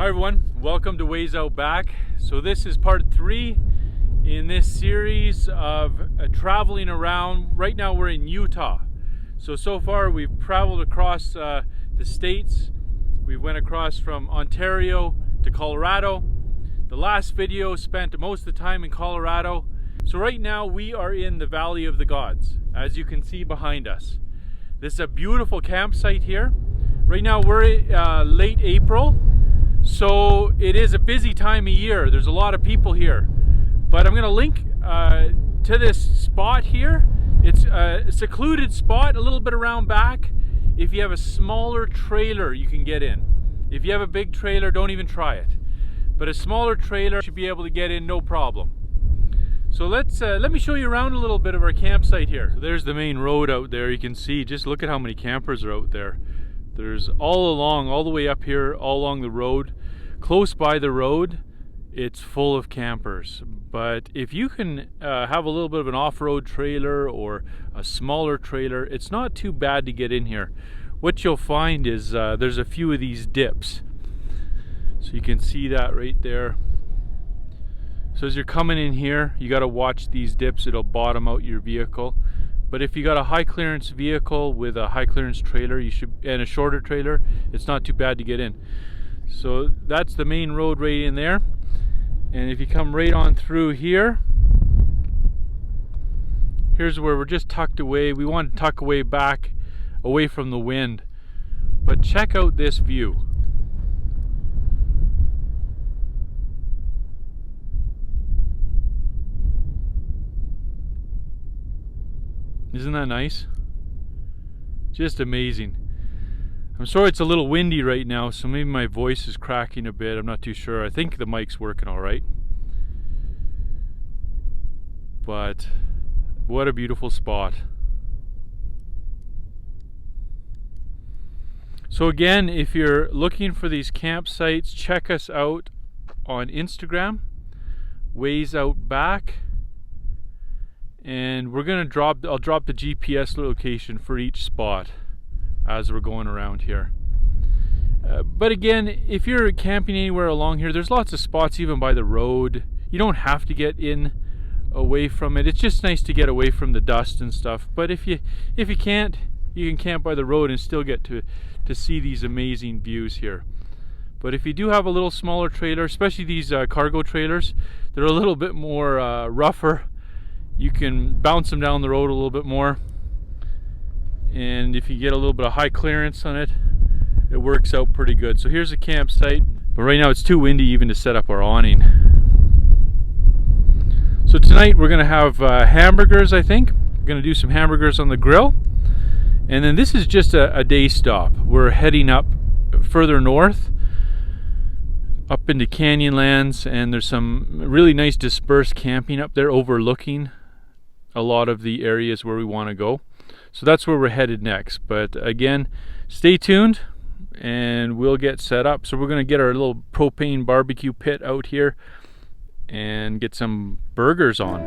Hi everyone, welcome to Ways Out Back. So this is part 3 in this series of traveling around. Right now we're in Utah. So far we've traveled across the states. We went across from Ontario to Colorado. The last video spent most of the time in Colorado. So right now we are in the Valley of the Gods, as you can see behind us. This is a beautiful campsite here. Right now we're late April. So it is a busy time of year. There's a lot of people here, but I'm going to link to this spot here. It's a secluded spot, a little bit around back. If you have a smaller trailer, you can get in. If you have a big trailer, don't even try it. But a smaller trailer, you should be able to get in, no problem. So let me show you around a little bit of our campsite here. So there's the main road out there. You can see, just look at how many campers are out there. There's all the way up here, all along the road. Close by the road, it's full of campers. But if you can have a little bit of an off-road trailer or a smaller trailer, it's not too bad to get in here. What you'll find is there's a few of these dips. So you can see that right there. So as you're coming in here, you got to watch these dips. It'll bottom out your vehicle. But if you got a high clearance vehicle with a high clearance trailer, and a shorter trailer, it's not too bad to get in. So that's the main road right in there. And if you come right on through here, here's where we're just tucked away. We want to tuck away back, away from the wind. But check out this view. Isn't that nice? Just amazing. I'm sorry it's a little windy right now, so maybe my voice is cracking a bit. I'm not too sure. I think the mic's working all right. But what a beautiful spot. So again, if you're looking for these campsites, check us out on Instagram, Ways Out Back. And we're gonna I'll drop the GPS location for each spot as we're going around here. But again, if you're camping anywhere along here, there's lots of spots even by the road. You don't have to get in away from it. It's just nice to get away from the dust and stuff. But if you can't, you can camp by the road and still get to see these amazing views here. But if you do have a little smaller trailer, especially these cargo trailers, they're a little bit more rougher. You can bounce them down the road a little bit more, and if you get a little bit of high clearance on it, it works out pretty good. So here's a campsite, but right now it's too windy even to set up our awning. So tonight we're gonna have hamburgers. I think we're gonna do some hamburgers on the grill, and then this is just a day stop. We're heading up further north, up into Canyonlands, and there's some really nice dispersed camping up there overlooking a lot of the areas where we want to go. So that's where we're headed next. But again, stay tuned and we'll get set up. So we're going to get our little propane barbecue pit out here and get some burgers on.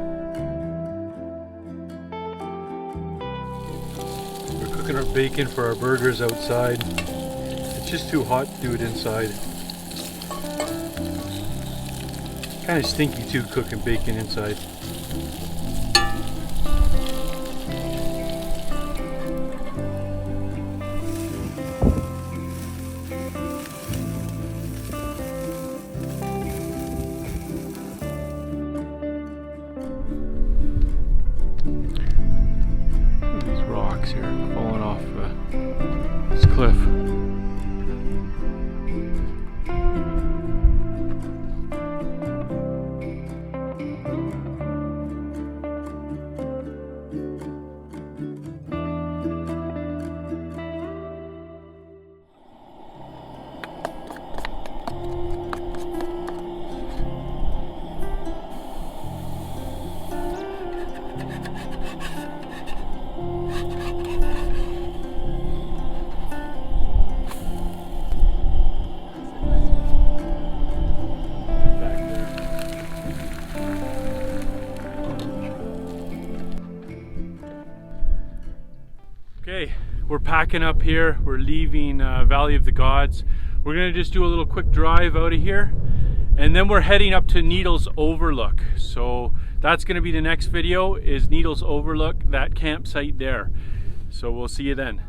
We're cooking our bacon for our burgers outside. It's just too hot to do it inside. Kind of stinky too, cooking bacon inside. These rocks here falling off this cliff. Okay, we're packing up here. We're leaving Valley of the Gods. We're gonna just do a little quick drive out of here, and then we're heading up to Needles Overlook. So that's gonna be the next video, is Needles Overlook, that campsite there. So we'll see you then.